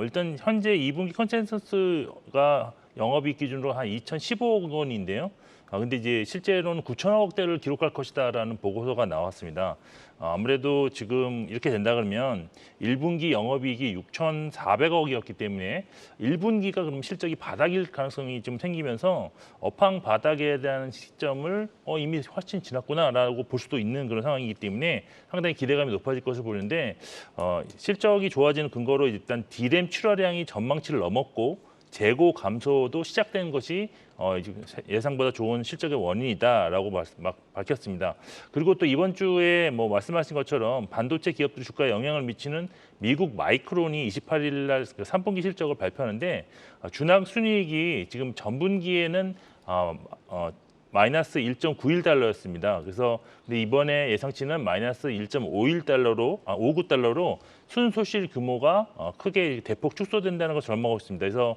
Speaker 2: 일단 현재 2분기 컨센서스가 영업이익 기준으로 한 2,015억 원인데요. 근데 이제 실제로는 9천억대를 기록할 것이다라는 보고서가 나왔습니다. 아무래도 지금 이렇게 된다 그러면 1분기 영업이익이 6,400억이었기 때문에 1분기가 그럼 실적이 바닥일 가능성이 좀 생기면서 업황 바닥에 대한 시점을 이미 훨씬 지났구나라고 볼 수도 있는 그런 상황이기 때문에 상당히 기대감이 높아질 것을 보는데 실적이 좋아지는 근거로 일단 D램 출하량이 전망치를 넘었고 재고 감소도 시작된 것이 예상보다 좋은 실적의 원인이다라고 밝혔습니다. 그리고 또 이번 주에 뭐 말씀하신 것처럼 반도체 기업들 주가에 영향을 미치는 미국 마이크론이 28일 날 3분기 실적을 발표하는데 준항 순이익이 지금 전분기에는 마이너스 1.91달러였습니다. 그래서 근데 이번에 예상치는 마이너스 1.59달러로 순소실 규모가 크게 대폭 축소된다는 것을 전망하고 있습니다. 그래서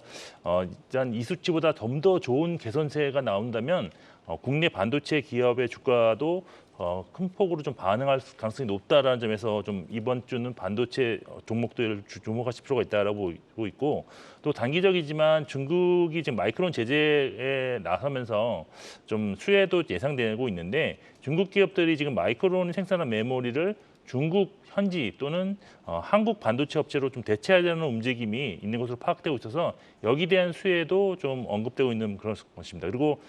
Speaker 2: 일단 이 수치보다 좀 더 좋은 개선세가 나온다면 국내 반도체 기업의 주가도 큰 폭으로 좀 반응할 가능성이 높다라는 점에서 좀 이번 주는 반도체 종목들을 주목하실 필요가 있다라고 보고 있고 또 단기적이지만 중국이 지금 마이크론 제재에 나서면서 좀 수혜도 예상되고 있는데 중국 기업들이 지금 마이크론 생산한 메모리를 중국 현지 또는 한국 반도체 업체로 좀 대체하려는 움직임이 있는 것으로 파악되고 있어서 여기에 대한 수혜도 좀 언급되고 있는 그런 것입니다. 그리고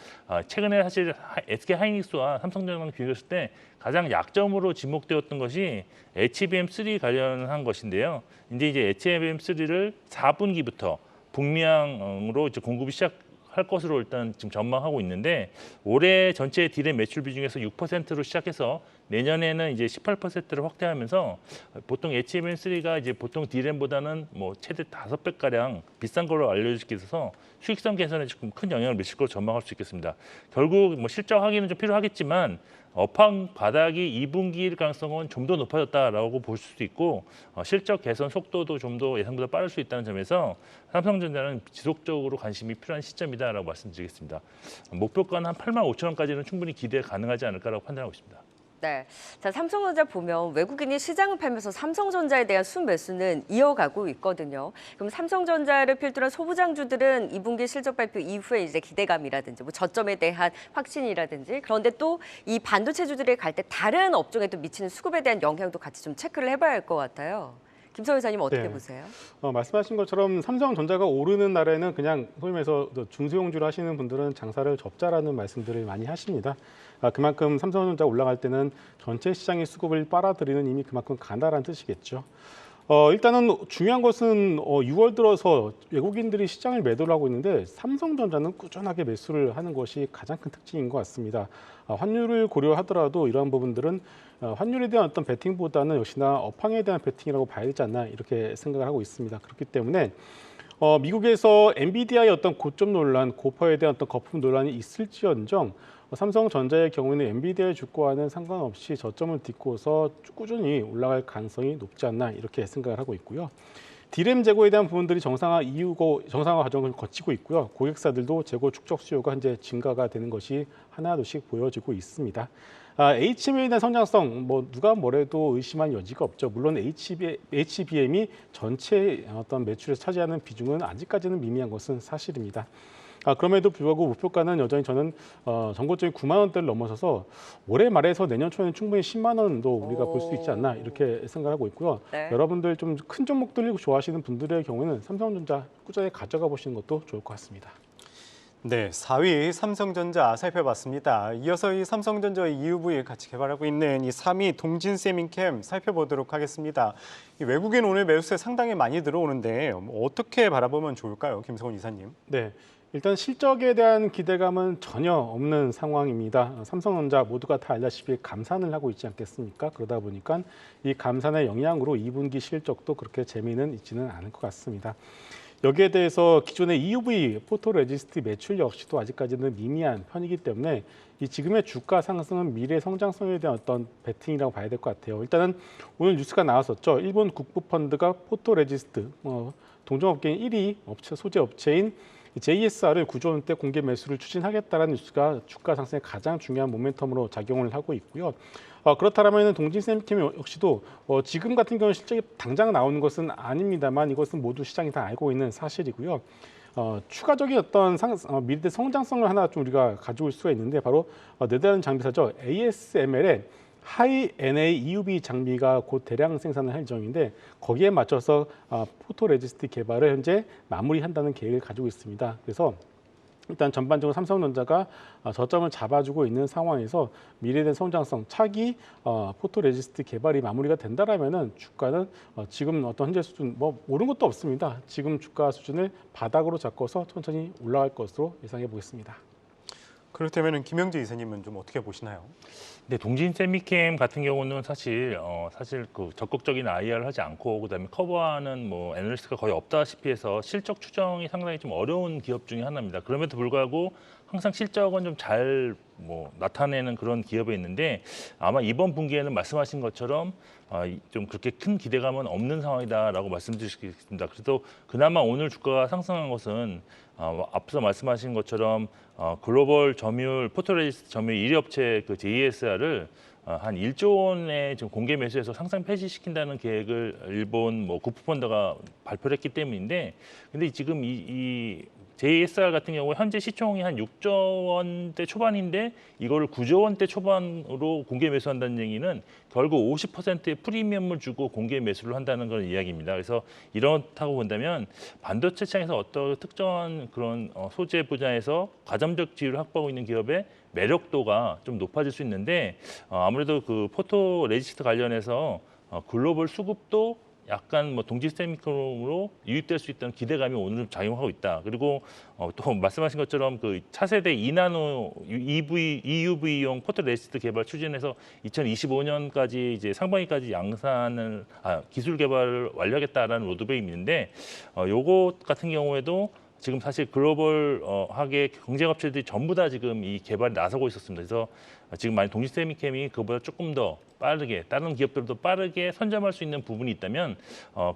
Speaker 2: 최근에 사실 SK 하이닉스와 삼성전자랑 비교했을 때 가장 약점으로 지목되었던 것이 HBM3 관련한 것인데요. 이제 HBM3를 4분기부터 북미향으로 이제 공급이 시작할 것으로 일단 지금 전망하고 있는데 올해 전체 D램 매출 비중에서 6%로 시작해서 내년에는 이제 18%를 확대하면서 보통 HBM3가 이제 보통 D램보다는 뭐 최대 5배 가량 비싼 걸로 알려지고 있어서 수익성 개선에 조금 큰 영향을 미칠 것으로 전망할 수 있겠습니다. 결국 뭐 실적 확인은 좀 필요하겠지만 업황 바닥이 2분기일 가능성은 좀 더 높아졌다라고 볼 수도 있고 실적 개선 속도도 좀 더 예상보다 빠를 수 있다는 점에서 삼성전자는 지속적으로 관심이 필요한 시점이다라고 말씀드리겠습니다. 목표가는 한 85,000원까지는 충분히 기대 가능하지 않을까라고 판단하고 있습니다.
Speaker 1: 네, 자 삼성전자 보면 외국인이 시장을 팔면서 삼성전자에 대한 순매수는 이어가고 있거든요. 그럼 삼성전자를 필두로 소부장주들은 2분기 실적 발표 이후에 이제 기대감이라든지 뭐 저점에 대한 확신이라든지 그런데 또 이 반도체주들이 갈 때 다른 업종에 또 미치는 수급에 대한 영향도 같이 좀 체크를 해봐야 할 것 같아요. 김성희 이사님 어떻게
Speaker 4: 네.
Speaker 1: 보세요?
Speaker 4: 말씀하신 것처럼 삼성전자가 오르는 날에는 그냥 소위 말해서 중소형주를 하시는 분들은 장사를 접자라는 말씀들을 많이 하십니다. 그만큼 삼성전자 올라갈 때는 전체 시장의 수급을 빨아들이는 이미 그만큼 간다라는 뜻이겠죠. 일단은 중요한 것은 6월 들어서 외국인들이 시장을 매도를 하고 있는데 삼성전자는 꾸준하게 매수를 하는 것이 가장 큰 특징인 것 같습니다. 환율을 고려하더라도 이러한 부분들은 환율에 대한 어떤 베팅보다는 역시나 업황에 대한 베팅이라고 봐야 되지 않나 이렇게 생각을 하고 있습니다. 그렇기 때문에 미국에서 엔비디아의 어떤 고점 논란, 고퍼에 대한 어떤 거품 논란이 있을지언정 삼성전자의 경우에는 엔비디아의 주가와는 상관없이 저점을 딛고서 꾸준히 올라갈 가능성이 높지 않나 이렇게 생각을 하고 있고요. D램 재고에 대한 부분들이 정상화 과정을 거치고 있고요. 고객사들도 재고 축적 수요가 현재 증가가 되는 것이 하나둘씩 보여지고 있습니다. HBM에 대한 성장성, 누가 뭐래도 의심할 여지가 없죠. 물론 HBM이 전체 어떤 매출에서 차지하는 비중은 아직까지는 미미한 것은 사실입니다. 그럼에도 불구하고 목표가는 여전히 저는 전고점이 9만 원대를 넘어서서 올해 말에서 내년 초에는 충분히 10만 원도 우리가 볼 수 있지 않나 이렇게 생각하고 있고요.
Speaker 1: 네.
Speaker 4: 여러분들 좀 큰 종목들을 좋아하시는 분들의 경우는 삼성전자 꾸준히 가져가 보시는 것도 좋을 것 같습니다.
Speaker 3: 네, 4위 삼성전자 살펴봤습니다. 이어서 이 삼성전자의 EUV 같이 개발하고 있는 이 3위 동진세민캠 살펴보도록 하겠습니다. 이 외국인 오늘 매수세 상당히 많이 들어오는데 어떻게 바라보면 좋을까요, 김성훈 이사님?
Speaker 4: 네. 일단 실적에 대한 기대감은 전혀 없는 상황입니다. 삼성전자 모두가 다 알다시피 감산을 하고 있지 않겠습니까? 그러다 보니까 이 감산의 영향으로 2분기 실적도 그렇게 재미는 있지는 않을 것 같습니다. 여기에 대해서 기존의 EUV 포토레지스트 매출 역시도 아직까지는 미미한 편이기 때문에 이 지금의 주가 상승은 미래 성장성에 대한 어떤 베팅이라고 봐야 될 것 같아요. 일단은 오늘 뉴스가 나왔었죠. 일본 국부펀드가 포토레지스트 동종업계인 1위 소재 업체인 JSR을 9조 원대 공개 매수를 추진하겠다는 뉴스가 주가 상승에 가장 중요한 모멘텀으로 작용을 하고 있고요. 그렇다면 동진세미캠 역시도 지금 같은 경우는 실적이 당장 나오는 것은 아닙니다만 이것은 모두 시장이 다 알고 있는 사실이고요. 추가적인 어떤 미래 성장성을 하나 좀 우리가 가지고 올 수가 있는데 바로 네덜란드 장비사죠. ASML의 하이 NA EUV 장비가 곧 대량 생산을 할 예정인데 거기에 맞춰서 포토레지스트 개발을 현재 마무리한다는 계획을 가지고 있습니다. 그래서 일단 전반적으로 삼성전자가 저점을 잡아주고 있는 상황에서 미래된 성장성, 차기 포토레지스트 개발이 마무리가 된다라면은 주가는 지금 어떤 현재 수준 오른 것도 없습니다. 지금 주가 수준을 바닥으로 잡고서 천천히 올라갈 것으로 예상해 보겠습니다.
Speaker 3: 그렇다면 김영재 이사님은 좀 어떻게 보시나요?
Speaker 2: 네, 동진세미캠 같은 경우는 사실 그 적극적인 IR을 하지 않고 그다음에 커버하는 애널리스트가 거의 없다시피 해서 실적 추정이 상당히 좀 어려운 기업 중에 하나입니다. 그럼에도 불구하고 항상 실적은 좀 잘 나타내는 그런 기업에 있는데 아마 이번 분기에는 말씀하신 것처럼 좀 그렇게 큰 기대감은 없는 상황이다라고 말씀드리겠습니다. 그래도 그나마 오늘 주가가 상승한 것은 앞서 말씀하신 것처럼 글로벌 점유율 포토레지스트 점유율 1위 업체 그 JSR을 한 1조 원의 지금 공개 매수해서 상장 폐지시킨다는 계획을 일본 국부펀드가 발표를 했기 때문인데 근데 지금 이 JSR 같은 경우 현재 시총이 한 6조 원대 초반인데 이거를 9조 원대 초반으로 공개 매수한다는 얘기는 결국 50%의 프리미엄을 주고 공개 매수를 한다는 그런 이야기입니다. 그래서 이렇다고 본다면 반도체 시장에서 어떤 특정한 그런 소재 분야에서 가점적 지위를 확보하고 있는 기업의 매력도가 좀 높아질 수 있는데 아무래도 그 포토 레지스트 관련해서 글로벌 수급도 약간 동진세미캠으로 유입될 수 있다는 기대감이 오늘 작용하고 있다. 그리고 또 말씀하신 것처럼 그 차세대 2나노 EUV용 포토레지스트 개발 추진해서 2025년까지 이제 상반기까지 양산을 기술 개발을 완료하겠다라는 로드맵이 있는데 요것 같은 경우에도 지금 사실 글로벌하게 경쟁업체들이 전부 다 지금 이 개발에 나서고 있었습니다. 그래서 지금 만약 동진세미캠이 그보다 조금 더 빠르게 다른 기업들도 빠르게 선점할 수 있는 부분이 있다면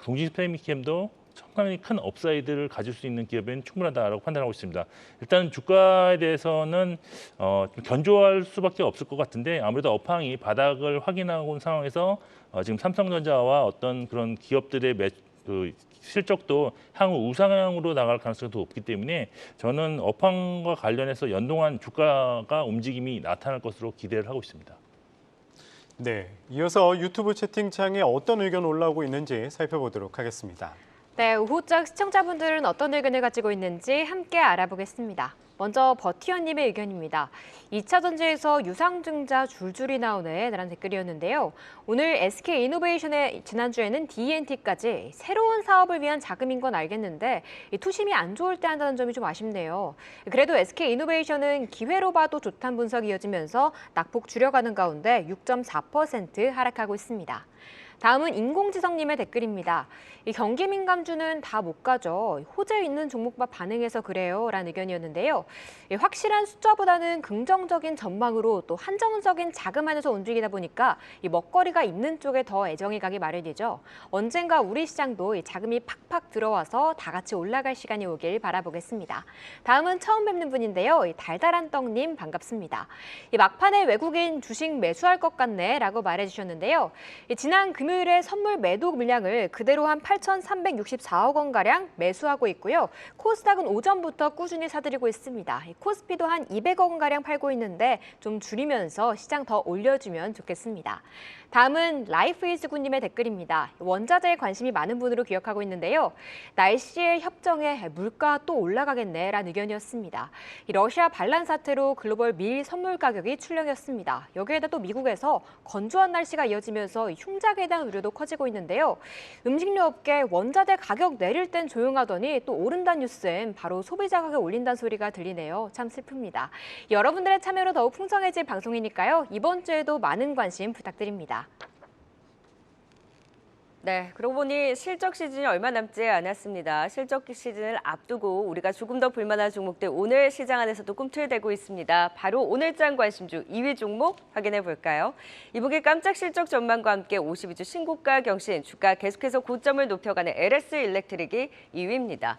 Speaker 2: 동진세미캠도 상당히 큰 업사이드를 가질 수 있는 기업은 충분하다라고 판단하고 있습니다. 일단 주가에 대해서는 좀 견조할 수밖에 없을 것 같은데 아무래도 업황이 바닥을 확인하고 온 상황에서 지금 삼성전자와 어떤 그런 기업들의 그 실적도 향후 우상향으로 나갈 가능성이 더 높기 때문에 저는 업황과 관련해서 연동한 주가가 움직임이 나타날 것으로 기대를 하고 있습니다.
Speaker 3: 네, 이어서 유튜브 채팅창에 어떤 의견 올라오고 있는지 살펴보도록 하겠습니다.
Speaker 5: 네, 우호적 시청자분들은 어떤 의견을 가지고 있는지 함께 알아보겠습니다. 먼저 버티언님의 의견입니다. 2차 전지에서 유상증자 줄줄이 나오네 라는 댓글이었는데요. 오늘 SK이노베이션의 지난주에는 D&T까지 새로운 사업을 위한 자금인 건 알겠는데 투심이 안 좋을 때 한다는 점이 좀 아쉽네요. 그래도 SK이노베이션은 기회로 봐도 좋다는 분석이 이어지면서 낙폭 줄여가는 가운데 6.4% 하락하고 있습니다. 다음은 인공지성님의 댓글입니다. 이 경기 민감주는 다 못 가죠. 호재 있는 종목만 반응해서 그래요. 라는 의견이었는데요. 확실한 숫자보다는 긍정적인 전망으로 또 한정적인 자금 안에서 움직이다 보니까 이 먹거리가 있는 쪽에 더 애정이 가기 마련이죠. 언젠가 우리 시장도 이 자금이 팍팍 들어와서 다 같이 올라갈 시간이 오길 바라보겠습니다. 다음은 처음 뵙는 분인데요. 이 달달한 떡님 반갑습니다. 이 막판에 외국인 주식 매수할 것 같네 라고 말해주셨는데요. 지난 금요일 금요일에 선물 매도 물량을 그대로 한 8,364억 원가량 매수하고 있고요. 코스닥은 오전부터 꾸준히 사들이고 있습니다. 코스피도 한 200억 원가량 팔고 있는데 좀 줄이면서 시장 더 올려주면 좋겠습니다. 다음은 라이프이즈군님의 댓글입니다. 원자재에 관심이 많은 분으로 기억하고 있는데요. 날씨의 협정에 물가 또 올라가겠네 라는 의견이었습니다. 이 러시아 반란 사태로 글로벌 밀 선물 가격이 출렁였습니다. 여기에다 또 미국에서 건조한 날씨가 이어지면서 흉작에 대한 우려도 커지고 있는데요. 음식료 업계 원자재 가격 내릴 땐 조용하더니 또 오른다는 뉴스엔 바로 소비자 가격 올린다는 소리가 들리네요. 참 슬픕니다. 여러분들의 참여로 더욱 풍성해질 방송이니까요. 이번 주에도 많은 관심 부탁드립니다.
Speaker 1: 네, 그러고 보니 실적 시즌이 얼마 남지 않았습니다. 실적 시즌을 앞두고 우리가 조금 더 볼만한 종목들 오늘 시장 안에서도 꿈틀대고 있습니다. 바로 오늘장 관심주 2위 종목 확인해 볼까요? 이북의 깜짝 실적 전망과 함께 52주 신고가 경신, 주가 계속해서 고점을 높여가는 LS 일렉트릭이 2위입니다.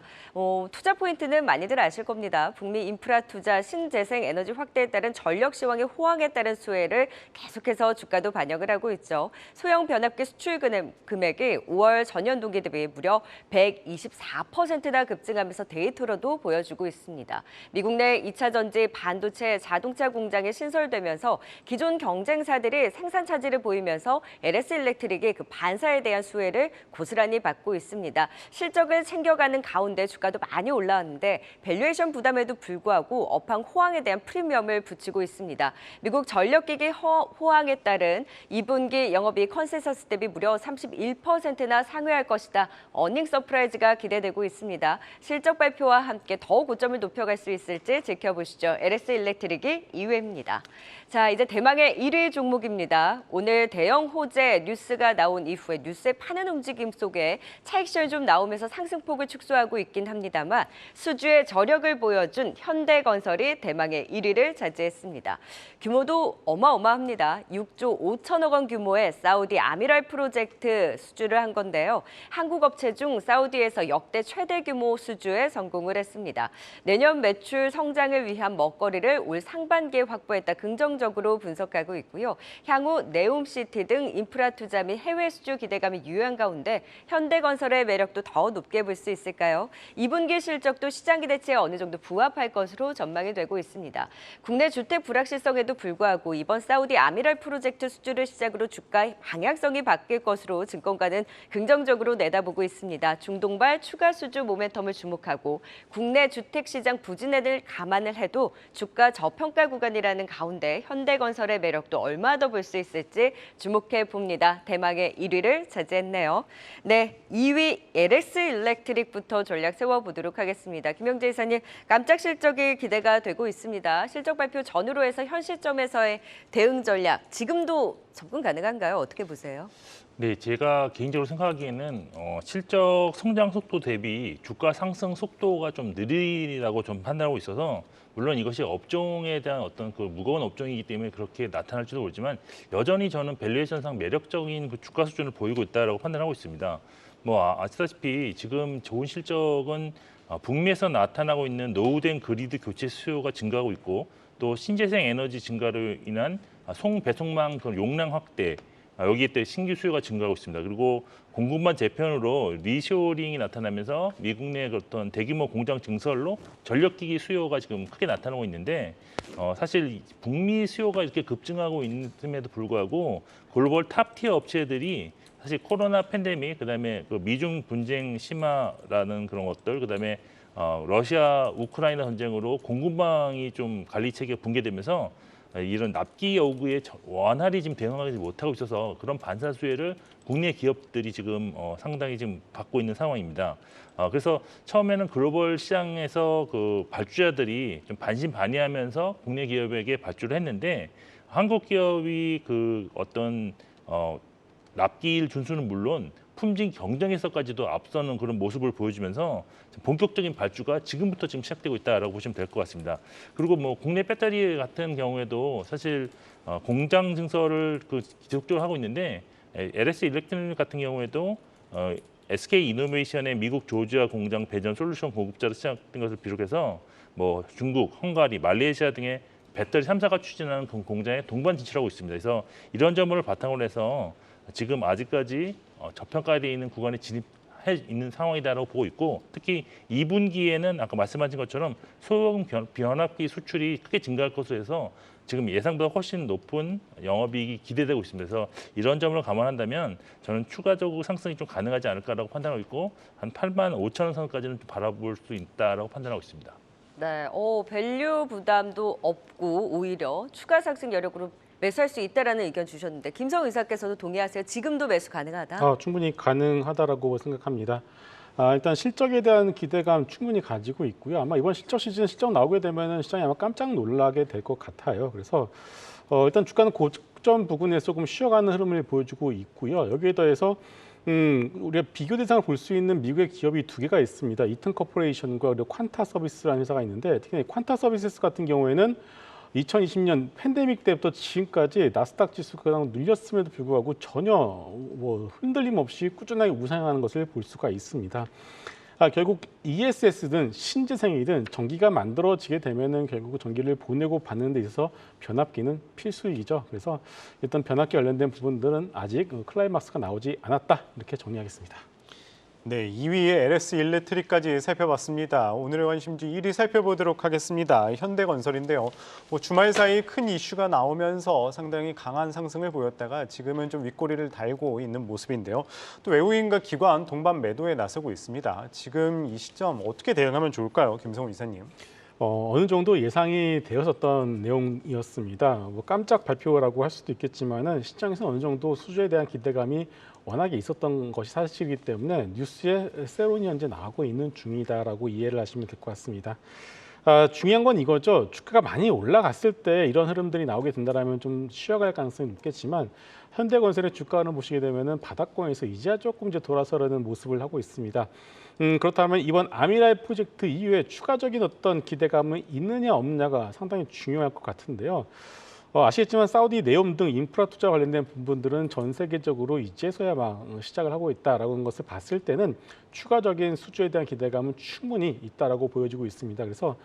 Speaker 1: 투자 포인트는 많이들 아실 겁니다. 북미 인프라 투자, 신재생 에너지 확대에 따른 전력 시황의 호황에 따른 수혜를 계속해서 주가도 반영을 하고 있죠. 소형 변압기 수출 금액 5월 전년 동기 대비 무려 124%나 급증하면서 데이터로도 보여주고 있습니다. 미국 내 2차 전지, 반도체, 자동차 공장이 신설되면서 기존 경쟁사들이 생산 차질을 보이면서 LS 일렉트릭이 그 반사에 대한 수혜를 고스란히 받고 있습니다. 실적을 챙겨가는 가운데 주가도 많이 올라왔는데 밸류에이션 부담에도 불구하고 업황 호황에 대한 프리미엄을 붙이고 있습니다. 미국 전력기기 호황에 따른 2분기 영업이익 컨센서스 대비 무려 31%나 상회할 것이다. 어닝 서프라이즈가 기대되고 있습니다. 실적 발표와 함께 더 고점을 높여갈 수 있을지 지켜보시죠. LS 일렉트릭이 2위입니다. 자, 이제 대망의 1위 종목입니다. 오늘 대형 호재 뉴스가 나온 이후에 뉴스에 파는 움직임 속에 차익 시열이 좀 나오면서 상승폭을 축소하고 있긴 합니다만 수주의 저력을 보여준 현대건설이 대망의 1위를 차지했습니다. 규모도 어마어마합니다. 6조 5천억 원 규모의 사우디 아미랄 프로젝트 수주를 한 건데요. 한국 업체 중 사우디에서 역대 최대 규모 수주에 성공을 했습니다. 내년 매출 성장을 위한 먹거리를 올 상반기에 확보했다 긍정적으로 분석하고 있고요. 향후 네옴시티 등 인프라 투자 및 해외 수주 기대감이 유효한 가운데 현대건설의 매력도 더 높게 볼 수 있을까요? 2분기 실적도 시장 기대치에 어느 정도 부합할 것으로 전망이 되고 있습니다. 국내 주택 불확실성에도 불구하고 이번 사우디 아미랄 프로젝트 수주를 시작으로 주가 방향성이 바뀔 것으로 증권가는 긍정적으로 내다보고 있습니다. 중동발 추가 수주 모멘텀을 주목하고 국내 주택시장 부진을 감안을 해도 주가 저평가 구간이라는 가운데 현대건설의 매력도 얼마 더 볼 수 있을지 주목해 봅니다. 대망의 1위를 차지했네요. 네, 2위 LS 일렉트릭부터 전략 세워보도록 하겠습니다. 김영재 이사님, 깜짝 실적이 기대가 되고 있습니다. 실적 발표 전후로 해서 현 시점에서의 대응 전략, 지금도 접근 가능한가요? 어떻게 보세요?
Speaker 2: 네, 제가 개인적으로 생각하기에는 실적 성장 속도 대비 주가 상승 속도가 좀 느리다고 좀 판단하고 있어서 물론 이것이 업종에 대한 어떤 그 무거운 업종이기 때문에 그렇게 나타날지도 모르지만 여전히 저는 밸류에이션상 매력적인 그 주가 수준을 보이고 있다고 판단하고 있습니다. 뭐 아시다시피 지금 좋은 실적은 북미에서 나타나고 있는 노후된 그리드 교체 수요가 증가하고 있고 또 신재생 에너지 증가로 인한 배송망 그 용량 확대 여기에 또 신규 수요가 증가하고 있습니다. 그리고 공급망 재편으로 리쇼링이 나타나면서 미국 내 어떤 대규모 공장 증설로 전력기기 수요가 지금 크게 나타나고 있는데 사실 북미 수요가 이렇게 급증하고 있음에도 불구하고 글로벌 탑티어 업체들이 사실 코로나 팬데믹, 그다음에 그 미중 분쟁 심화라는 그런 것들, 그다음에 러시아 우크라이나 전쟁으로 공급망이 좀 관리 체계가 붕괴되면서 이런 납기 요구에 원활히 지금 대응하지 못하고 있어서 그런 반사 수혜를 국내 기업들이 지금 상당히 지금 받고 있는 상황입니다. 그래서 처음에는 글로벌 시장에서 그 발주자들이 좀 반신반의하면서 국내 기업에게 발주를 했는데 한국 기업이 그 어떤 납기일 준수는 물론 품질 경쟁에서까지도 앞서는 그런 모습을 보여주면서 본격적인 발주가 지금부터 지금 시작되고 있다라고 보시면 될 것 같습니다. 그리고 뭐 국내 배터리 같은 경우에도 사실 공장 증설을 지속적으로 하고 있는데 LS 일렉트릭 같은 경우에도 SK 이노베이션의 미국 조지아 공장 배전 솔루션 공급자로 시작된 것을 비롯해서 뭐 중국, 헝가리, 말레이시아 등의 배터리 3사가 추진하는 공장에 동반 진출하고 있습니다. 그래서 이런 점을 바탕으로 해서 지금 아직까지 저평가되어 있는 구간에 진입해 있는 상황이다라고 보고 있고 특히 2분기에는 아까 말씀하신 것처럼 소형 변압기 수출이 크게 증가할 것으로 해서 지금 예상보다 훨씬 높은 영업이익이 기대되고 있습니다. 그래서 이런 점을 감안한다면 저는 추가적으로 상승이 좀 가능하지 않을까라고 판단하고 있고 한 8만 5천 원 선까지는 좀 바라볼 수 있다라고 판단하고 있습니다.
Speaker 1: 네, 밸류 부담도 없고 오히려 추가 상승 여력으로 매수할 수 있다라는 의견 주셨는데 김성우 이사께서도 동의하세요? 지금도 매수 가능하다?
Speaker 4: 충분히 가능하다라고 생각합니다. 일단 실적에 대한 기대감 충분히 가지고 있고요. 아마 이번 실적 시즌 실적 나오게 되면 시장이 아마 깜짝 놀라게 될 것 같아요. 그래서 일단 주가는 고점 부근에서 조금 쉬어가는 흐름을 보여주고 있고요. 여기에 더해서 우리가 비교 대상을 볼 수 있는 미국의 기업이 두 개가 있습니다. 이튼 코퍼레이션과 그리고 퀀타 서비스라는 회사가 있는데 특히 퀀타 서비스 같은 경우에는 2020년 팬데믹 때부터 지금까지 나스닥 지수가 눌렸음에도 불구하고 전혀 흔들림 없이 꾸준하게 우상향하는 것을 볼 수가 있습니다. 결국 ESS든 신재생이든 전기가 만들어지게 되면은 결국 전기를 보내고 받는 데 있어서 변압기는 필수이죠. 그래서 일단 변압기 관련된 부분들은 아직 클라이막스가 나오지 않았다 이렇게 정리하겠습니다.
Speaker 3: 네, 2위의 LS 일렉트릭까지 살펴봤습니다. 오늘의 관심주 1위 살펴보도록 하겠습니다. 현대건설인데요. 주말 사이 큰 이슈가 나오면서 상당히 강한 상승을 보였다가 지금은 좀 윗꼬리를 달고 있는 모습인데요. 또 외국인과 기관 동반 매도에 나서고 있습니다. 지금 이 시점 어떻게 대응하면 좋을까요, 김성우 이사님?
Speaker 4: 어느 정도 예상이 되었었던 내용이었습니다. 깜짝 발표라고 할 수도 있겠지만은 시장에서 어느 정도 수주에 대한 기대감이 워낙에 있었던 것이 사실이기 때문에 뉴스에 세론이 현재 나오고 있는 중이다라고 이해를 하시면 될 것 같습니다. 중요한 건 이거죠. 주가가 많이 올라갔을 때 이런 흐름들이 나오게 된다면 좀 쉬어갈 가능성이 높겠지만 현대건설의 주가를 보시게 되면은 바닥권에서 이제야 조금 돌아서려는 모습을 하고 있습니다. 그렇다면 이번 아미라이 프로젝트 이후에 추가적인 어떤 기대감은 있느냐 없느냐가 상당히 중요할 것 같은데요. 아시겠지만 사우디 네옴 등 인프라 투자 관련된 부분들은 전 세계적으로 이제서야 막 시작을 하고 있다라고 하는 것을 봤을 때는 추가적인 수주에 대한 기대감은 충분히 있다라고 보여지고 있습니다. 그래서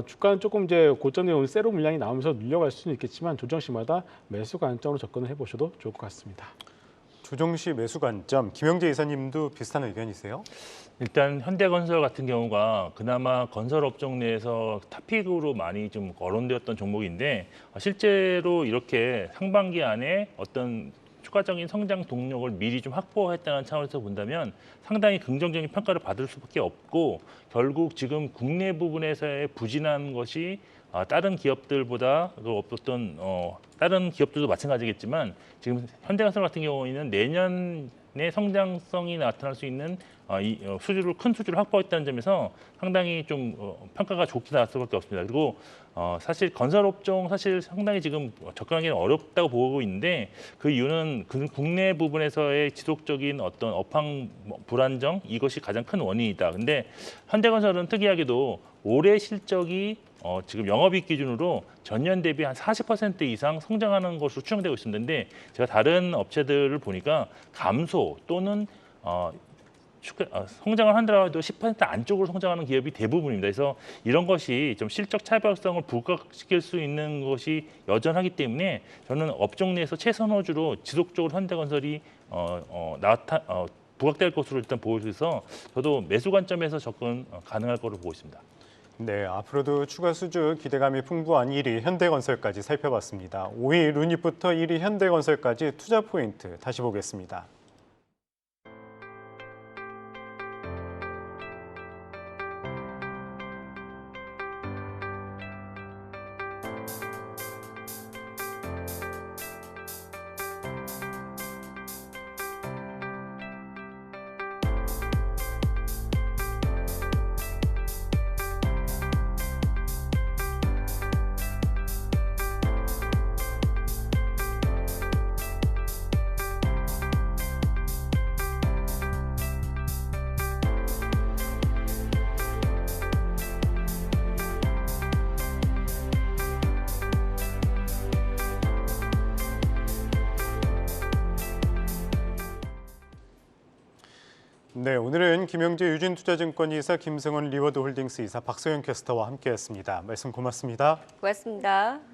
Speaker 4: 주가는 조금 고점에 오는 세로 물량이 나오면서 눌려갈 수는 있겠지만 조정 시마다 매수 관점으로 접근을 해보셔도 좋을 것 같습니다.
Speaker 3: 조정 시 매수 관점, 김영재 이사님도 비슷한 의견이세요?
Speaker 2: 일단 현대건설 같은 경우가 그나마 건설 업종 내에서 탑픽으로 많이 좀 거론되었던 종목인데 실제로 이렇게 상반기 안에 어떤 추가적인 성장 동력을 미리 좀 확보했다는 차원에서 본다면 상당히 긍정적인 평가를 받을 수밖에 없고 결국 지금 국내 부분에서의 부진한 것이 다른 기업들보다 다른 기업들도 마찬가지겠지만 지금 현대건설 같은 경우에는 내년에 성장성이 나타날 수 있는 큰 수주를 확보했다는 점에서 상당히 좀 평가가 좋게 나올 수밖에 없습니다. 그리고 사실 건설업종 사실 상당히 지금 접근하기는 어렵다고 보고 있는데 그 이유는 국내 부분에서의 지속적인 어떤 업황 불안정 이것이 가장 큰 원인이다. 근데 현대건설은 특이하게도 올해 실적이 지금 영업이익 기준으로 전년 대비 한 40% 이상 성장하는 것으로 추정되고 있습니다. 근데 제가 다른 업체들을 보니까 감소 또는 성장을 한다고 해도 10% 안쪽으로 성장하는 기업이 대부분입니다. 그래서 이런 것이 좀 실적 차별성을 부각시킬 수 있는 것이 여전하기 때문에 저는 업종 내에서 최선 호주로 지속적으로 현대건설이 부각될 것으로 일단 보여서 저도 매수 관점에서 접근 가능할 것으로 보고 있습니다.
Speaker 3: 네, 앞으로도 추가 수주 기대감이 풍부한 1위 현대건설까지 살펴봤습니다. 5위 루닛부터 1위 현대건설까지 투자 포인트 다시 보겠습니다. 네, 오늘은 김영재 유진투자증권 이사 김승원 리워드홀딩스 이사 박소영 캐스터와 함께했습니다. 말씀 고맙습니다.
Speaker 1: 고맙습니다.